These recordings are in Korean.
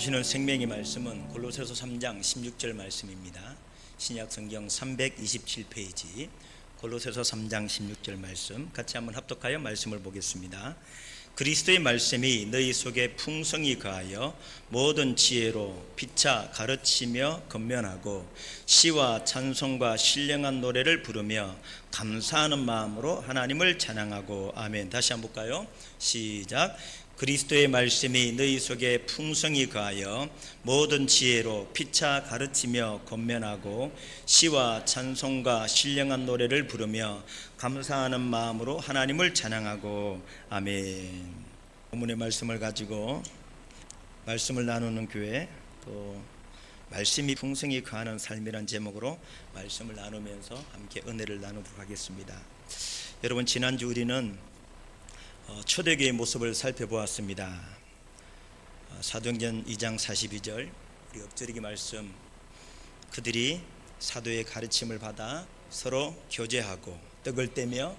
주시는 생명의 말씀은 골로새서 3장 16절 말씀입니다. 신약 성경 327페이지 골로새서 3장 16절 말씀 같이 한번 합독하여 말씀을 보겠습니다. 그리스도의 말씀이 너희 속에 풍성히 거하여 모든 지혜로 피차 가르치며 건면하고 시와 찬송과 신령한 노래를 부르며 감사하는 마음으로 하나님을 찬양하고. 아멘. 다시 한번 볼까요? 시작. 그리스도의 말씀이 너희 속에 풍성히 거하여 모든 지혜로 피차 가르치며 권면하고 시와 찬송과 신령한 노래를 부르며 감사하는 마음으로 하나님을 찬양하고. 아멘. 본문의 말씀을 가지고 말씀을 나누는 교회, 또 말씀이 풍성히 거하는 삶이란 제목으로 말씀을 나누면서 함께 은혜를 나누도록 하겠습니다. 여러분, 지난주 우리는 초대교회의 모습을 살펴보았습니다. 사도행전 2장 42절 우리 엎드리기 말씀, 그들이 사도의 가르침을 받아 서로 교제하고 떡을 떼며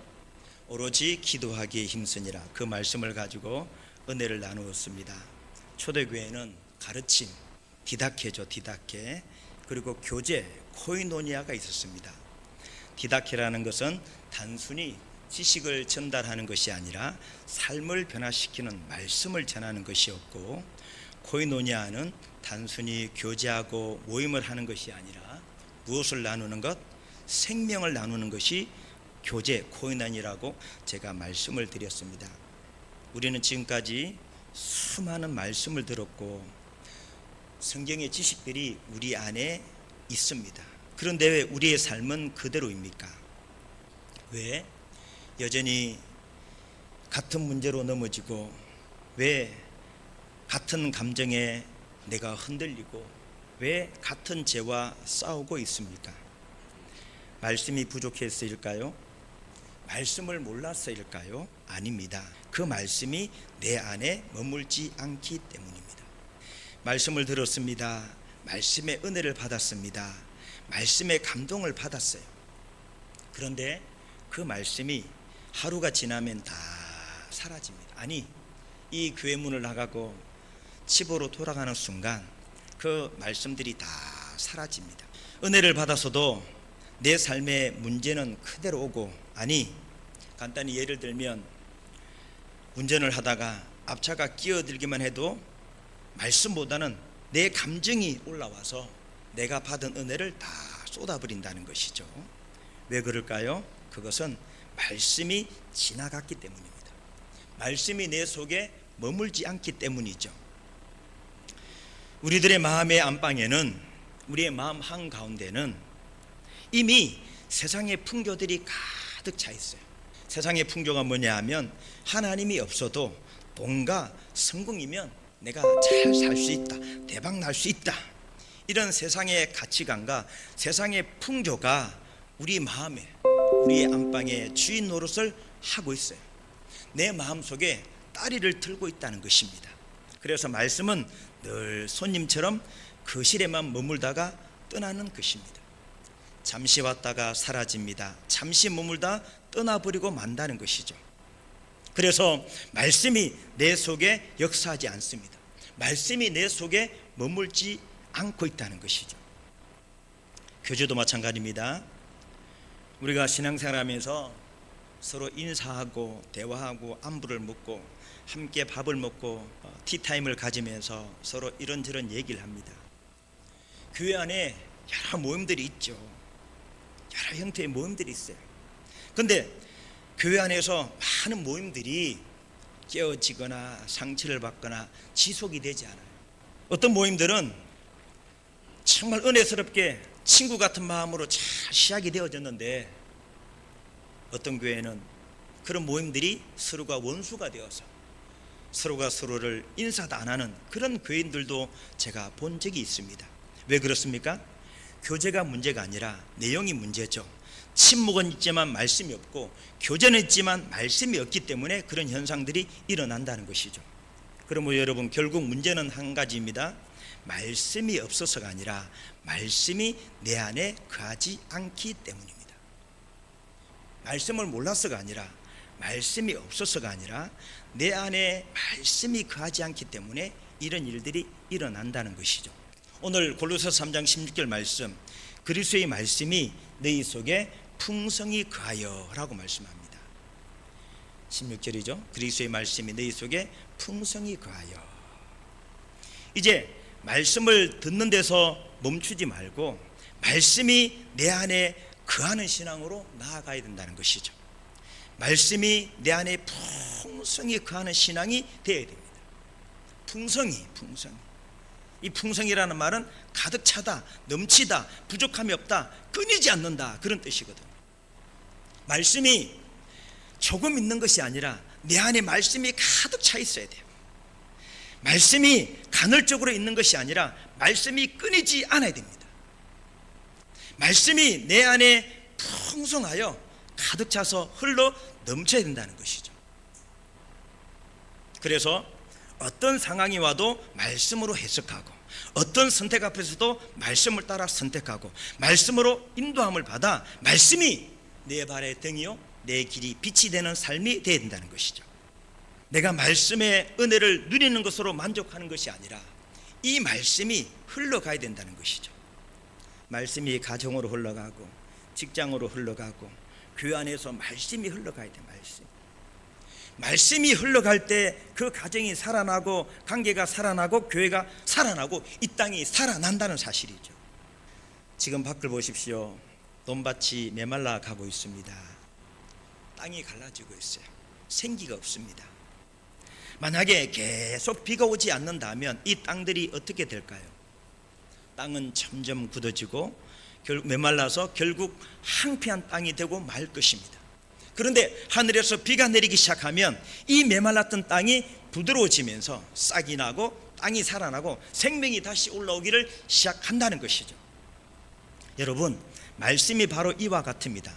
오로지 기도하기에 힘쓰니라. 그 말씀을 가지고 은혜를 나누었습니다. 초대교회는 가르침, 디다케죠. 디다케, 그리고 교제, 코이노니아가 있었습니다. 디다케라는 것은 단순히 지식을 전달하는 것이 아니라 삶을 변화시키는 말씀을 전하는 것이었고, 코이노니아는 단순히 교제하고 모임을 하는 것이 아니라 무엇을 나누는 것? 생명을 나누는 것이 교제, 코이노니아라고 제가 말씀을 드렸습니다. 우리는 지금까지 수많은 말씀을 들었고 성경의 지식들이 우리 안에 있습니다. 그런데 왜 우리의 삶은 그대로입니까? 왜 여전히 같은 문제로 넘어지고, 왜 같은 감정에 내가 흔들리고, 왜 같은 죄와 싸우고 있습니까? 말씀이 부족해서일까요? 말씀을 몰라서일까요? 아닙니다. 그 말씀이 내 안에 머물지 않기 때문입니다. 말씀을 들었습니다. 말씀의 은혜를 받았습니다. 말씀의 감동을 받았어요. 그런데 그 말씀이 하루가 지나면 다 사라집니다. 아니, 이 교회 문을 나가고 집으로 돌아가는 순간 그 말씀들이 다 사라집니다. 은혜를 받아서도 내 삶의 문제는 그대로 오고, 아니, 간단히 예를 들면 운전을 하다가 앞차가 끼어들기만 해도 말씀보다는 내 감정이 올라와서 내가 받은 은혜를 다 쏟아버린다는 것이죠. 왜 그럴까요? 그것은 말씀이 지나갔기 때문입니다. 말씀이 내 속에 머물지 않기 때문이죠. 우리들의 마음의 안방에는, 우리의 마음 한가운데는 이미 세상의 풍조들이 가득 차 있어요. 세상의 풍조가 뭐냐 하면, 하나님이 없어도 뭔가 성공이면 내가 잘 살 수 있다, 대박 날 수 있다, 이런 세상의 가치관과 세상의 풍조가 우리 마음에, 우리의 안방에 주인 노릇을 하고 있어요. 내 마음속에 따리를 들고 있다는 것입니다. 그래서 말씀은 늘 손님처럼 거실에만 머물다가 떠나는 것입니다. 잠시 왔다가 사라집니다. 잠시 머물다 떠나버리고 만다는 것이죠. 그래서 말씀이 내 속에 역사하지 않습니다. 말씀이 내 속에 머물지 않고 있다는 것이죠. 교제도 마찬가지입니다. 우리가 신앙생활하면서 서로 인사하고 대화하고 안부를 묻고 함께 밥을 먹고 티타임을 가지면서 서로 이런저런 얘기를 합니다. 교회 안에 여러 모임들이 있죠. 여러 형태의 모임들이 있어요. 그런데 교회 안에서 많은 모임들이 깨어지거나 상처를 받거나 지속이 되지 않아요. 어떤 모임들은 정말 은혜스럽게 친구 같은 마음으로 잘 시작이 되어졌는데, 어떤 교회는 그런 모임들이 서로가 원수가 되어서 서로가 서로를 인사도 안 하는 그런 교인들도 제가 본 적이 있습니다. 왜 그렇습니까? 교제가 문제가 아니라 내용이 문제죠. 침묵은 있지만 말씀이 없고, 교제는 있지만 말씀이 없기 때문에 그런 현상들이 일어난다는 것이죠. 그러므로 여러분, 결국 문제는 한 가지입니다. 말씀이 없어서가 아니라 말씀이 내 안에 거하지 않기 때문입니다. 말씀을 몰라서가 아니라, 말씀이 없어서가 아니라 내 안에 말씀이 거하지 않기 때문에 이런 일들이 일어난다는 것이죠. 오늘 골로새서 3장 16절 말씀, 그리스도의 말씀이 너희 속에 풍성히 거하여 라고 말씀합니다. 16절이죠. 그리스도의 말씀이 너희 속에 풍성히 거하여. 이제 말씀을 듣는 데서 멈추지 말고 말씀이 내 안에 거하는 신앙으로 나아가야 된다는 것이죠. 말씀이 내 안에 풍성히 거하는 신앙이 되어야 됩니다. 풍성히. 이 풍성이라는 말은 가득 차다, 넘치다, 부족함이 없다, 끊이지 않는다, 그런 뜻이거든요. 말씀이 조금 있는 것이 아니라 내 안에 말씀이 가득 차 있어야 돼요. 말씀이 간헐적으로 있는 것이 아니라 말씀이 끊이지 않아야 됩니다. 말씀이 내 안에 풍성하여 가득 차서 흘러 넘쳐야 된다는 것이죠. 그래서 어떤 상황이 와도 말씀으로 해석하고, 어떤 선택 앞에서도 말씀을 따라 선택하고, 말씀으로 인도함을 받아 말씀이 내 발의 등이요 내 길이 빛이 되는 삶이 되어야 된다는 것이죠. 내가 말씀의 은혜를 누리는 것으로 만족하는 것이 아니라 이 말씀이 흘러가야 된다는 것이죠. 말씀이 가정으로 흘러가고, 직장으로 흘러가고, 교회 안에서 말씀이 흘러가야 돼. 말씀이 흘러갈 때 그 가정이 살아나고, 관계가 살아나고, 교회가 살아나고, 이 땅이 살아난다는 사실이죠. 지금 밖을 보십시오. 논밭이 메말라 가고 있습니다. 땅이 갈라지고 있어요. 생기가 없습니다. 만약에 계속 비가 오지 않는다면 이 땅들이 어떻게 될까요? 땅은 점점 굳어지고 메말라서 결국 황폐한 땅이 되고 말 것입니다. 그런데 하늘에서 비가 내리기 시작하면 이 메말랐던 땅이 부드러워지면서 싹이 나고 땅이 살아나고 생명이 다시 올라오기를 시작한다는 것이죠. 여러분, 말씀이 바로 이와 같습니다.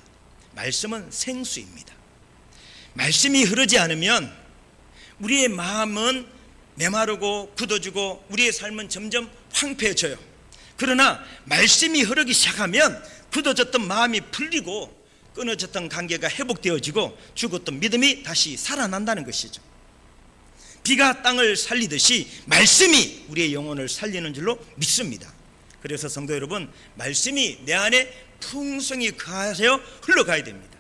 말씀은 생수입니다. 말씀이 흐르지 않으면 우리의 마음은 메마르고 굳어지고 우리의 삶은 점점 황폐해져요. 그러나 말씀이 흐르기 시작하면 굳어졌던 마음이 풀리고 끊어졌던 관계가 회복되어지고 죽었던 믿음이 다시 살아난다는 것이죠. 비가 땅을 살리듯이 말씀이 우리의 영혼을 살리는 줄로 믿습니다. 그래서 성도 여러분, 말씀이 내 안에 풍성히 거하여 흘러가야 됩니다.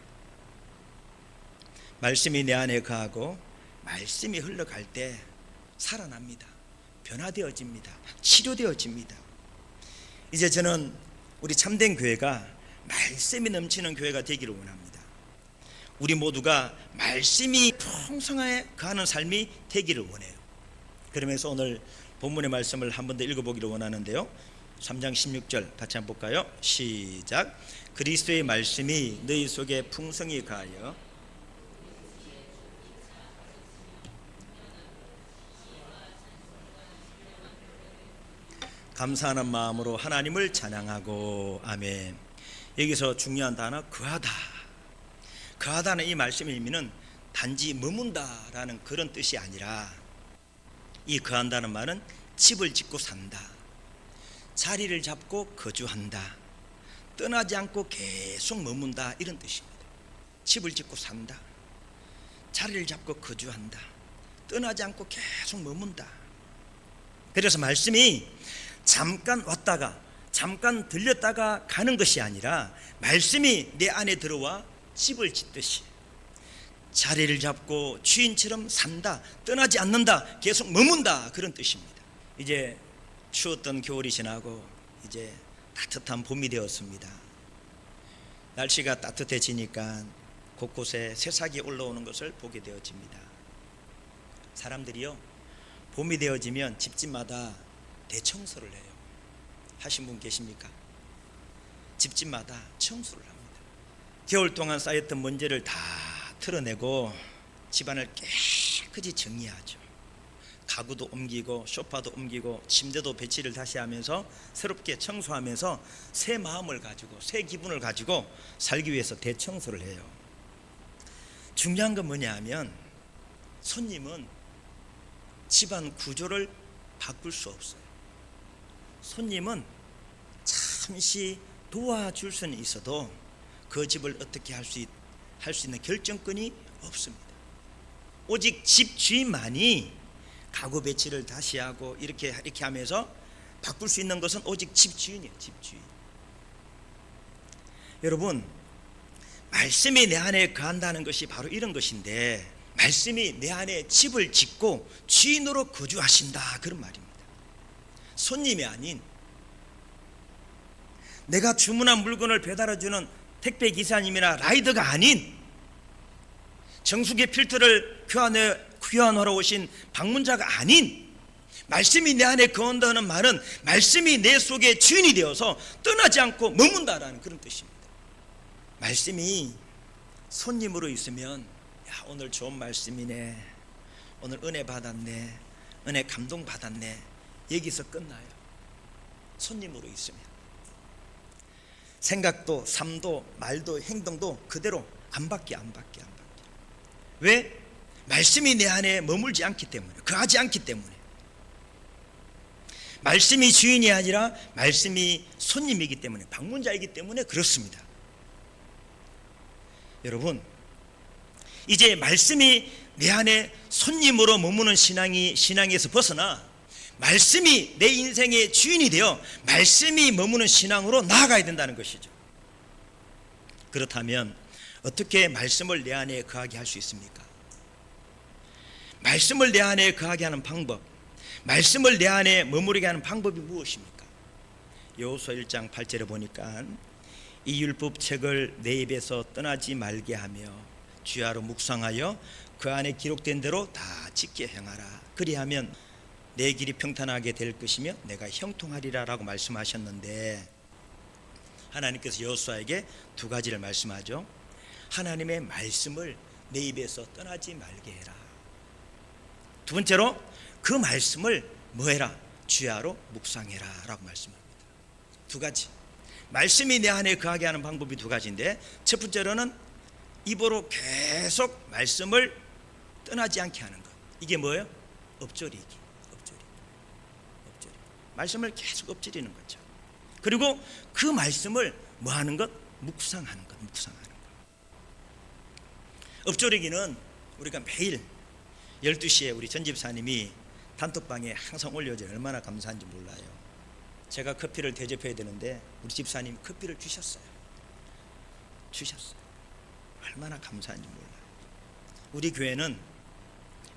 말씀이 내 안에 거하고 말씀이 흘러갈 때 살아납니다. 변화되어집니다. 치료되어집니다. 이제 저는 우리 참된 교회가 말씀이 넘치는 교회가 되기를 원합니다. 우리 모두가 말씀이 풍성하게 거하는 삶이 되기를 원해요. 그러면서 오늘 본문의 말씀을 한 번 더 읽어보기를 원하는데요. 3장 16절 같이 한번 볼까요? 시작. 그리스도의 말씀이 너희 속에 풍성히 거하여 감사하는 마음으로 하나님을 찬양하고. 아멘. 여기서 중요한 단어 거하다. 거하다는 이 말씀의 의미는 단지 머문다라는 그런 뜻이 아니라, 이 거한다는 말은 집을 짓고 산다, 자리를 잡고 거주한다, 떠나지 않고 계속 머문다, 이런 뜻입니다. 집을 짓고 산다, 자리를 잡고 거주한다, 떠나지 않고 계속 머문다. 그래서 말씀이 잠깐 왔다가 잠깐 들렸다가 가는 것이 아니라 말씀이 내 안에 들어와 집을 짓듯이 자리를 잡고 주인처럼 산다, 떠나지 않는다, 계속 머문다, 그런 뜻입니다. 이제 추웠던 겨울이 지나고 이제 따뜻한 봄이 되었습니다. 날씨가 따뜻해지니까 곳곳에 새싹이 올라오는 것을 보게 되어집니다. 사람들이요, 봄이 되어지면 집집마다 대청소를 해요. 하신 분 계십니까? 집집마다 청소를 합니다. 겨울 동안 쌓였던 먼지를 다 털어내고 집안을 깨끗이 정리하죠. 가구도 옮기고 소파도 옮기고 침대도 배치를 다시 하면서 새롭게 청소하면서 새 마음을 가지고 새 기분을 가지고 살기 위해서 대청소를 해요. 중요한 건 뭐냐 하면 손님은 집안 구조를 바꿀 수 없어요. 손님은 잠시 도와줄 수는 있어도 그 집을 어떻게 할 수 있는 결정권이 없습니다. 오직 집 주인만이 가구 배치를 다시 하고 이렇게 하면서 바꿀 수 있는 것은 오직 집주인이에요. 집주인. 여러분, 말씀이 내 안에 거한다는 것이 바로 이런 것인데, 말씀이 내 안에 집을 짓고 주인으로 거주하신다, 그런 말입니다. 손님이 아닌, 내가 주문한 물건을 배달해주는 택배 기사님이나 라이더가 아닌, 정수기 필터를 교환하러 오신 방문자가 아닌, 말씀이 내 안에 거한다는 말은 말씀이 내 속에 주인이 되어서 떠나지 않고 머문다라는 그런 뜻입니다. 말씀이 손님으로 있으면, 야, 오늘 좋은 말씀이네, 오늘 은혜 받았네, 은혜 감동 받았네, 여기서 끝나요. 손님으로 있으면 생각도 삶도 말도 행동도 그대로 안 바뀌어. 왜? 말씀이 내 안에 머물지 않기 때문에, 거하지 않기 때문에. 말씀이 주인이 아니라 말씀이 손님이기 때문에, 방문자이기 때문에 그렇습니다. 여러분, 이제 말씀이 내 안에 손님으로 머무는 신앙에서 벗어나 말씀이 내 인생의 주인이 되어 말씀이 머무는 신앙으로 나아가야 된다는 것이죠. 그렇다면 어떻게 말씀을 내 안에 거하게 할 수 있습니까? 말씀을 내 안에 거하게 하는 방법, 말씀을 내 안에 머무르게 하는 방법이 무엇입니까? 여호수아 1장 8절에 보니까 이 율법책을 내 입에서 떠나지 말게 하며 주야로 묵상하여 그 안에 기록된 대로 다 지켜 행하라. 그리하면 내 길이 평탄하게 될 것이며 내가 형통하리라 라고 말씀하셨는데, 하나님께서 여호수아에게 두 가지를 말씀하죠. 하나님의 말씀을 내 입에서 떠나지 말게 해라. 두 번째로 그 말씀을 뭐해라? 주야로 묵상해라 라고 말씀합니다. 두 가지. 말씀이 내 안에 거하게 하는 방법이 두 가지인데, 첫 번째로는 입으로 계속 말씀을 떠나지 않게 하는 것. 이게 뭐예요? 엎조리기. 말씀을 계속 엎조리는 거죠. 그리고 그 말씀을 뭐 하는 것? 묵상하는 것. 엎조리기는 우리가 매일 12시에 우리 전 집사님이 단톡방에 항상 올려줘요. 얼마나 감사한지 몰라요. 제가 커피를 대접해야 되는데 우리 집사님이 커피를 주셨어요. 얼마나 감사한지 몰라요. 우리 교회는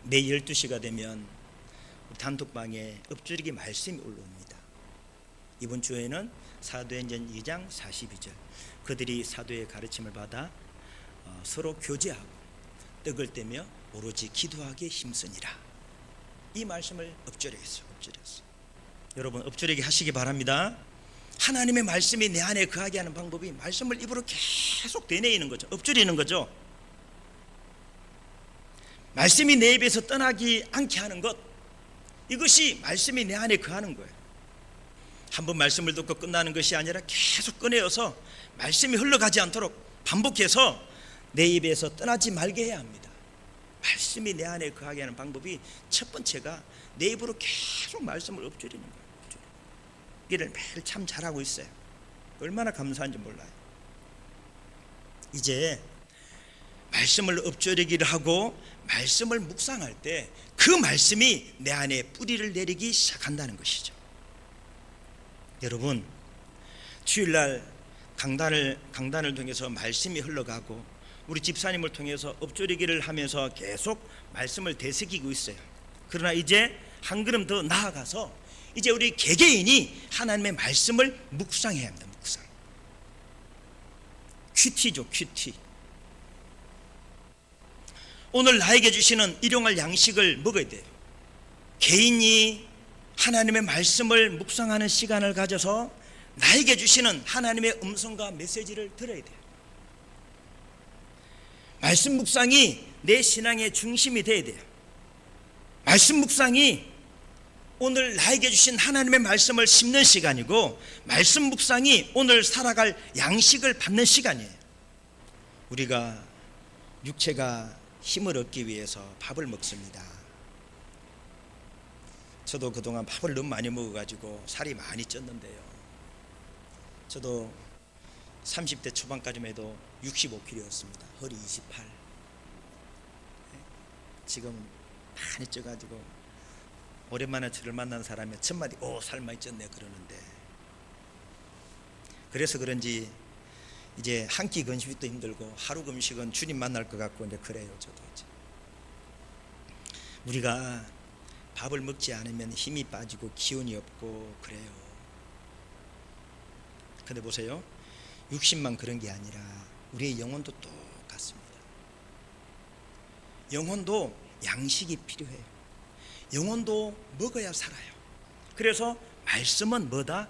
매일 12시가 되면 단톡방에 엎조리기 말씀이 올라옵니다. 이번 주에는 사도행전 2장 42절, 그들이 사도의 가르침을 받아 서로 교제하고 떡을 떼며 오로지 기도하기에 힘쓰니라. 이 말씀을 엎조렸어요. 여러분, 엎조리기 하시기 바랍니다. 하나님의 말씀이 내 안에 거하게 하는 방법이 말씀을 입으로 계속 되뇌이는 거죠. 엎조리는 거죠. 말씀이 내 입에서 떠나지 않게 하는 것, 이것이 말씀이 내 안에 거하는 거예요. 한 번 말씀을 듣고 끝나는 것이 아니라 계속 꺼내어서 말씀이 흘러가지 않도록 반복해서 내 입에서 떠나지 말게 해야 합니다. 말씀이 내 안에 거하게 하는 방법이 첫 번째가 내 입으로 계속 말씀을 엎조리는 거예요. 이를 매일 참 잘하고 있어요. 얼마나 감사한지 몰라요. 이제 말씀을 엎조리기를 하고 말씀을 묵상할 때 그 말씀이 내 안에 뿌리를 내리기 시작한다는 것이죠. 여러분, 주일날 강단을 통해서 말씀이 흘러가고 우리 집사님을 통해서 엎조리기를 하면서 계속 말씀을 되새기고 있어요. 그러나 이제 한 걸음 더 나아가서 이제 우리 개개인이 하나님의 말씀을 묵상해야 합니다. 묵상. 큐티죠, 큐티. 오늘 나에게 주시는 일용할 양식을 먹어야 돼요. 개인이 하나님의 말씀을 묵상하는 시간을 가져서 나에게 주시는 하나님의 음성과 메시지를 들어야 돼요. 말씀 묵상이 내 신앙의 중심이 돼야 돼요. 말씀 묵상이 오늘 나에게 주신 하나님의 말씀을 심는 시간이고, 말씀 묵상이 오늘 살아갈 양식을 받는 시간이에요. 우리가 육체가 힘을 얻기 위해서 밥을 먹습니다. 저도 그동안 밥을 너무 많이 먹어가지고 살이 많이 쪘는데요. 저도 30대 초반까지만 해도 65kg였습니다. 허리 28. 지금 많이 쪄가지고 오랜만에 저를 만난 사람이 첫마디 삶아 있었네 그러는데, 그래서 그런지 이제 한 끼 건식도 힘들고 하루 금식은 주님 만날 것 같고 이제 그래요. 저도 이제 우리가 밥을 먹지 않으면 힘이 빠지고 기운이 없고 그래요. 근데 보세요, 육신만 그런 게 아니라 우리의 영혼도 똑같습니다. 영혼도 양식이 필요해요. 영혼도 먹어야 살아요. 그래서 말씀은 뭐다?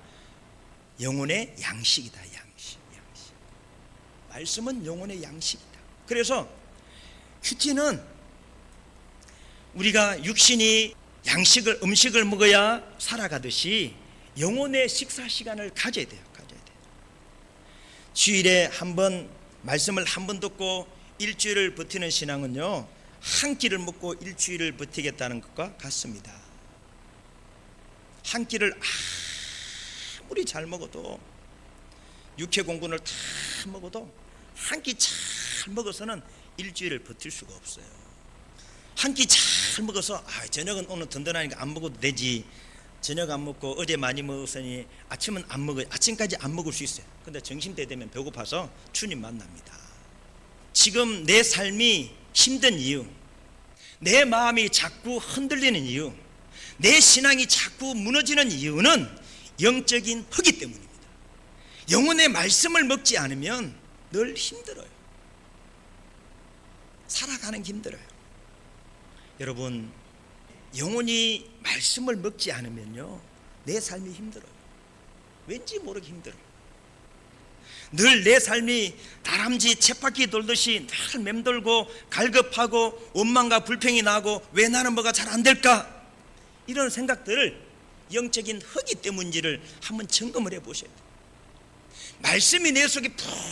영혼의 양식이다. 양식. 말씀은 영혼의 양식이다. 그래서 큐티는 우리가 육신이 음식을 먹어야 살아가듯이 영혼의 식사 시간을 가져야 돼요. 주일에 한 번 말씀을 한 번 듣고 일주일을 버티는 신앙은요, 한 끼를 먹고 일주일을 버티겠다는 것과 같습니다. 한 끼를 아무리 잘 먹어도, 육회 공분을 다 먹어도 한 끼 잘 먹어서는 일주일을 버틸 수가 없어요. 한 끼 잘 먹어서 저녁은 오늘 든든하니까 안 먹어도 되지, 저녁 안 먹고 어제 많이 먹었으니 아침은 안 먹어요. 아침까지 안 먹을 수 있어요. 근데 점심때 되면 배고파서 주님 만납니다. 지금 내 삶이 힘든 이유, 내 마음이 자꾸 흔들리는 이유, 내 신앙이 자꾸 무너지는 이유는 영적인 허기 때문입니다. 영혼의 말씀을 먹지 않으면 늘 힘들어요. 살아가는 게 힘들어요. 여러분, 영혼이 말씀을 먹지 않으면요, 내 삶이 힘들어요. 왠지 모르게 힘들어요. 늘 내 삶이 다람쥐 쳇바퀴 돌듯이 늘 맴돌고 갈급하고 원망과 불평이 나고 왜 나는 뭐가 잘 안 될까, 이런 생각들을 영적인 허기 때문인지를 한번 점검을 해보셔야 돼요. 말씀이 내 속에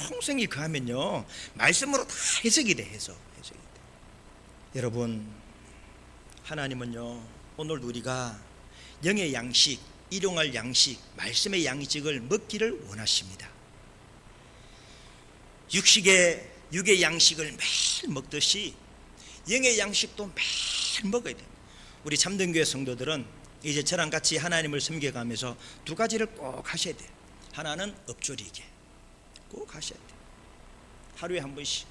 풍성히 거하면요, 말씀으로 다 해석이 돼. 해석이 돼. 여러분, 하나님은요, 오늘 우리가 영의 양식, 일용할 양식, 말씀의 양식을 먹기를 원하십니다. 육의 양식을 매일 먹듯이 영의 양식도 매일 먹어야 돼요. 우리 참된교회 성도들은 이제 저랑 같이 하나님을 섬겨가면서 두 가지를 꼭 하셔야 돼요. 하나는 엎조리게 꼭 하셔야 돼요. 하루에 한 번씩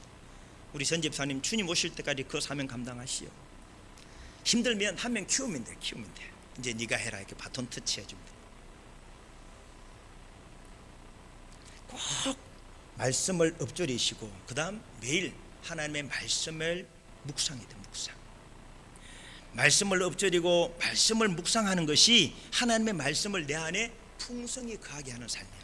우리 전집사님 주님 오실 때까지 그 사명 감당하시오. 힘들면 한 명 키우면 돼. 이제 네가 해라, 이렇게 바톤 터치 해주면 돼. 꼭 말씀을 엎조리시고 그 다음 매일 하나님의 말씀을 묵상해야 돼. 말씀을 엎조리고 말씀을 묵상하는 것이 하나님의 말씀을 내 안에 풍성히 거하게 하는 삶이야.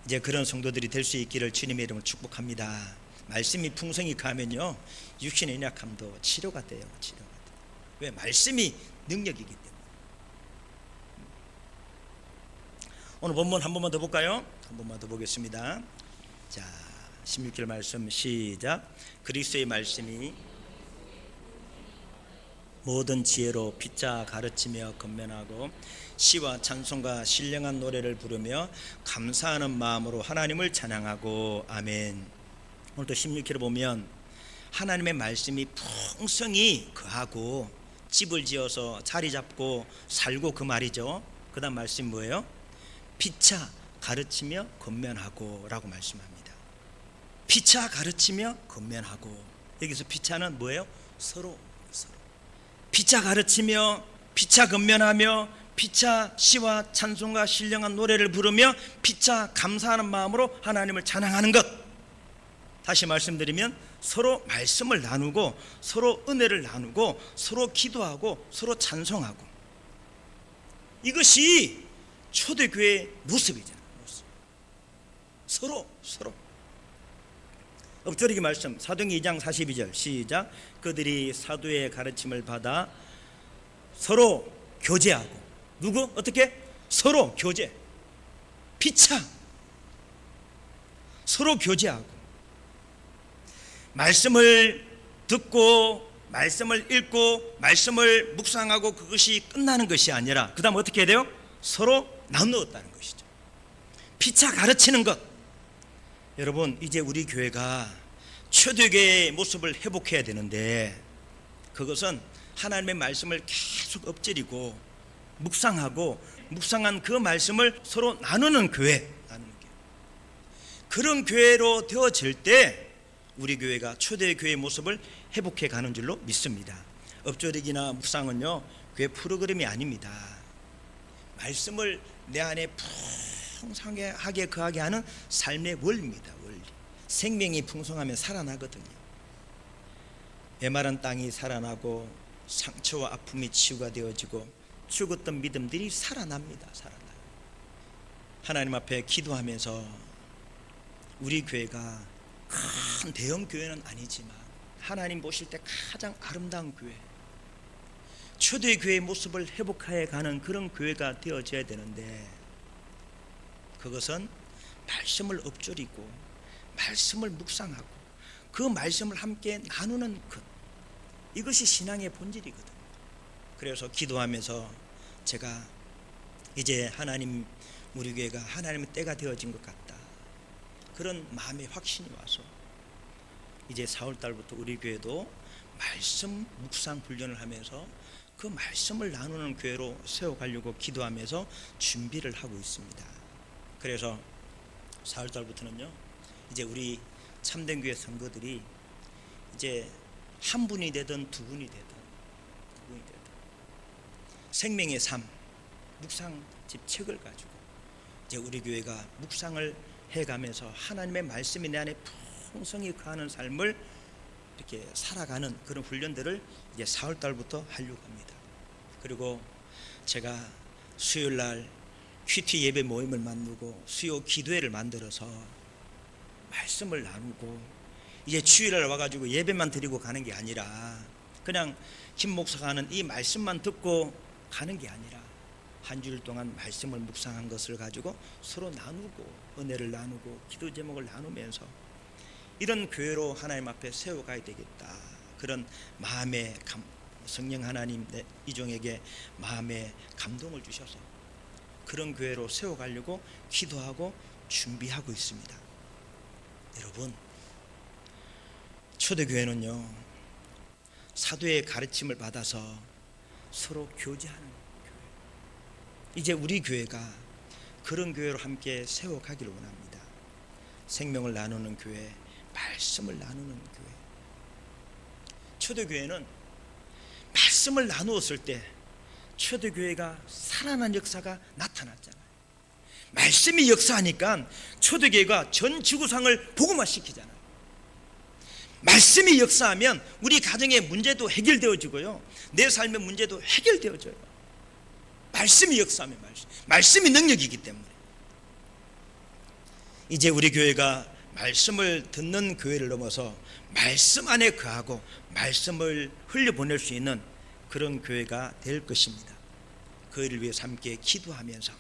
이제 그런 성도들이 될 수 있기를 주님의 이름으로 축복합니다. 말씀이 풍성히 가면요, 육신의 연약함도 치료가 돼요. 왜? 말씀이 능력이기 때문에. 오늘 본문 한 번만 더 볼까요? 한 번만 더 보겠습니다. 자, 16절 말씀 시작. 그리스도의 말씀이 모든 지혜로 피차 가르치며 건면하고 시와 찬송과 신령한 노래를 부르며 감사하는 마음으로 하나님을 찬양하고. 아멘. 오늘도 16절을 보면 하나님의 말씀이 풍성히 거하고 집을 지어서 자리 잡고 살고, 그 말이죠. 그 다음 말씀이 뭐예요? 피차 가르치며 건면하고 라고 말씀합니다. 피차 가르치며 건면하고. 여기서 피차는 뭐예요? 서로. 피차 가르치며 피차 건면하며 피차 시와 찬송과 신령한 노래를 부르며 피차 감사하는 마음으로 하나님을 찬양하는 것. 다시 말씀드리면 서로 말씀을 나누고 서로 은혜를 나누고 서로 기도하고 서로 찬송하고, 이것이 초대교회의 모습이잖아요. 서로. 엎드리기 말씀 사도행전 2장 42절 시작. 그들이 사도의 가르침을 받아 서로 교제하고. 누구? 어떻게? 서로 교제. 피차. 서로 교제하고. 말씀을 듣고 말씀을 읽고 말씀을 묵상하고 그것이 끝나는 것이 아니라 그 다음 어떻게 해야 돼요? 서로 나누었다는 것이죠. 피차 가르치는 것. 여러분, 이제 우리 교회가 초대교회의 모습을 회복해야 되는데 그것은 하나님의 말씀을 계속 엎드리고 묵상하고 묵상한 그 말씀을 서로 나누는 교회, 그런 교회로 되어질 때 우리 교회가 초대 교회의 모습을 회복해 가는 줄로 믿습니다. 엎드리기나 묵상은요, 교회 프로그램이 아닙니다. 말씀을 내 안에 풍성하게 거하게 하는 삶의 원리입니다. 원리. 생명이 풍성하면 살아나거든요. 메마른 땅이 살아나고 상처와 아픔이 치유가 되어지고 죽었던 믿음들이 살아납니다. 살아나요. 하나님 앞에 기도하면서 우리 교회가 큰 대형 교회는 아니지만 하나님 보실 때 가장 아름다운 교회, 초대 교회의 모습을 회복해 가는 그런 교회가 되어져야 되는데, 그것은 말씀을 엎드리고 말씀을 묵상하고 그 말씀을 함께 나누는 것, 이것이 신앙의 본질이거든요. 그래서 기도하면서 제가 이제 하나님, 우리 교회가 하나님의 때가 되어진 것 같다, 그런 마음의 확신이 와서 이제 4월달부터 우리 교회도 말씀 묵상 훈련을 하면서 그 말씀을 나누는 교회로 세워가려고 기도하면서 준비를 하고 있습니다. 그래서 4월달부터는요, 이제 우리 참된 교회 성도들이 이제 한 분이 되든 두 분이 되든 생명의 삶 묵상집 책을 가지고 이제 우리 교회가 묵상을 해가면서 하나님의 말씀이 내 안에 풍성히 거하는 삶을 이렇게 살아가는 그런 훈련들을 이제 4월달부터 하려고 합니다. 그리고 제가 수요일날 큐티 예배 모임을 만들고 수요 기도회를 만들어서 말씀을 나누고, 이제 주일날 와가지고 예배만 드리고 가는 게 아니라 그냥 김 목사가 하는 이 말씀만 듣고 가는 게 아니라 한 주일 동안 말씀을 묵상한 것을 가지고 서로 나누고 은혜를 나누고 기도 제목을 나누면서 이런 교회로 하나님 앞에 세워가야 되겠다, 그런 마음의 성령 하나님 이종에게 마음의 감동을 주셔서 그런 교회로 세워가려고 기도하고 준비하고 있습니다. 여러분, 초대교회는요, 사도의 가르침을 받아서 서로 교제하는 교회, 이제 우리 교회가 그런 교회로 함께 세워가기를 원합니다. 생명을 나누는 교회, 말씀을 나누는 교회. 초대교회는 말씀을 나누었을 때 초대교회가 살아난 역사가 나타났잖아요. 말씀이 역사하니까 초대교회가 전 지구상을 복음화시키잖아요. 말씀이 역사하면 우리 가정의 문제도 해결되어지고요, 내 삶의 문제도 해결되어져요. 말씀이 역사하면 말씀이 능력이기 때문에 이제 우리 교회가 말씀을 듣는 교회를 넘어서 말씀 안에 거하고 말씀을 흘려보낼 수 있는 그런 교회가 될 것입니다. 그 일을 위해서 함께 기도하면서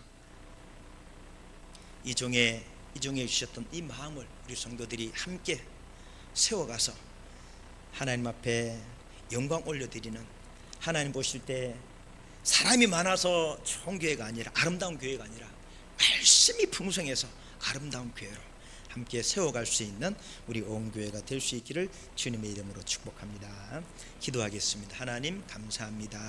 이종에 주셨던 이 마음을 우리 성도들이 함께 세워가서 하나님 앞에 영광 올려드리는, 하나님 보실 때 사람이 많아서 좋은 교회가 아니라, 아름다운 교회가 아니라 말씀이 풍성해서 아름다운 교회로 함께 세워갈 수 있는 우리 온 교회가 될 수 있기를 주님의 이름으로 축복합니다. 기도하겠습니다. 하나님 감사합니다.